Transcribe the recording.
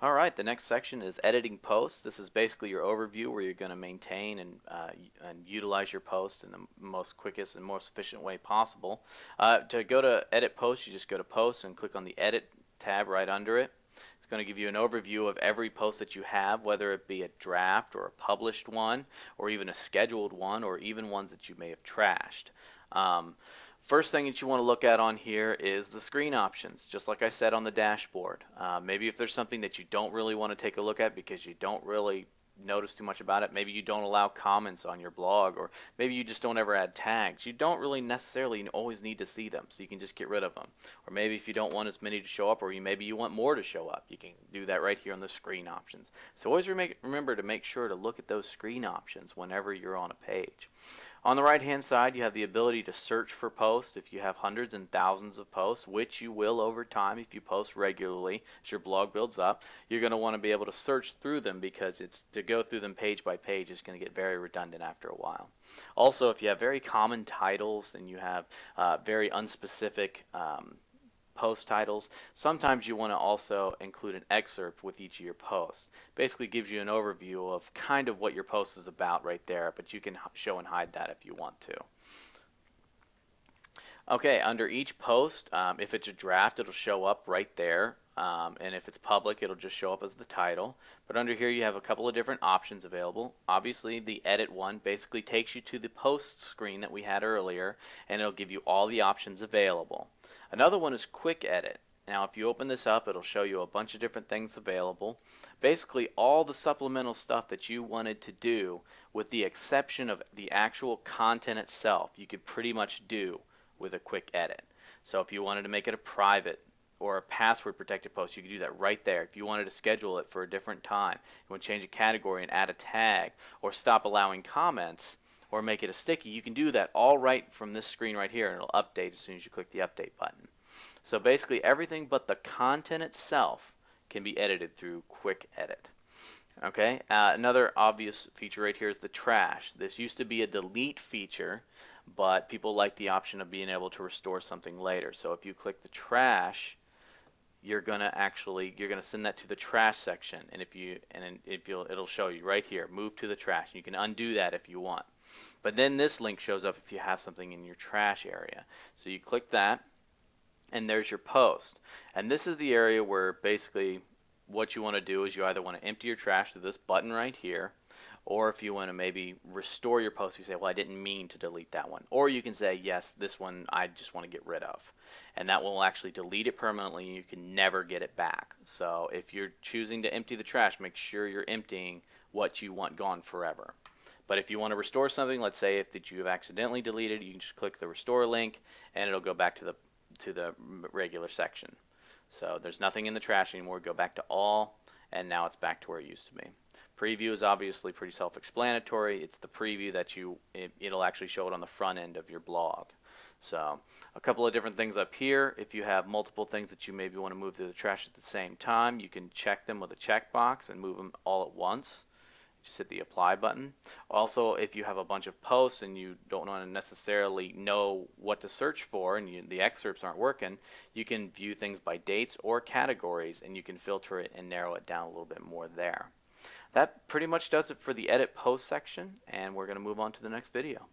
Alright, the next section is editing posts. This is basically your overview where you're going to maintain and utilize your posts in the most quickest and most efficient way possible. To go to edit posts, you just go to posts and click on the edit tab right under it. It's going to give you an overview of every post that you have, whether it be a draft or a published one, or even a scheduled one, or even ones that you may have trashed. First thing that you want to look at on here is the screen options, just like I said on the dashboard. Maybe if there's something that you don't really want to take a look at because you don't really notice too much about it, maybe you don't allow comments on your blog, or maybe you just don't ever add tags. You don't really necessarily always need to see them, so you can just get rid of them. Or maybe if you don't want as many to show up, or maybe you want more to show up, you can do that right here on the screen options. So always remember to make sure to look at those screen options whenever you're on a page. On the right hand side, you have the ability to search for posts if you have hundreds and thousands of posts, which you will over time if you post regularly as your blog builds up. You're going to want to be able to search through them, because to go through them page by page is going to get very redundant after a while. Also, if you have very common titles and you have very unspecific post titles, sometimes you want to also include an excerpt with each of your posts. Basically gives you an overview of kind of what your post is about right there, but you can show and hide that if you want to. Okay, under each post, if it's a draft, it'll show up right there. And if it's public, it'll just show up as the title. But under here, you have a couple of different options available. Obviously, the edit one basically takes you to the post screen that we had earlier, and it'll give you all the options available. Another one is quick edit. Now, if you open this up, it'll show you a bunch of different things available. Basically, all the supplemental stuff that you wanted to do, with the exception of the actual content itself, you could pretty much do with a quick edit. So if you wanted to make it a private or a password protected post, you could do that right there. If you wanted to schedule it for a different time, you want to change a category and add a tag, or stop allowing comments, or make it a sticky, you can do that all right from this screen right here, and it'll update as soon as you click the update button. So basically everything but the content itself can be edited through quick edit. Okay, another obvious feature right here is the trash. This used to be a delete feature, but people like the option of being able to restore something later. So if you click the trash, you're gonna send that to the trash section, and it'll show you right here, move to the trash. You can undo that if you want. But then this link shows up if you have something in your trash area. So you click that, and there's your post. And this is the area where basically what you want to do is you either want to empty your trash through this button right here, or if you want to maybe restore your post, you say, well, I didn't mean to delete that one. Or you can say, yes, this one I just want to get rid of. And that will actually delete it permanently, and you can never get it back. So if you're choosing to empty the trash, make sure you're emptying what you want gone forever. But if you want to restore something, let's say if you have accidentally deleted, you can just click the restore link, and it'll go back to the regular section. So there's nothing in the trash anymore. Go back to all, and now it's back to where it used to be. Preview is obviously pretty self-explanatory. It's the preview that it'll actually show it on the front end of your blog. So a couple of different things up here. If you have multiple things that you maybe want to move through the trash at the same time, you can check them with a checkbox and move them all at once. Just hit the apply button. Also, if you have a bunch of posts and you don't want to necessarily know what to search for, and the excerpts aren't working, you can view things by dates or categories, and you can filter it and narrow it down a little bit more there. That pretty much does it for the edit post section, and we're going to move on to the next video.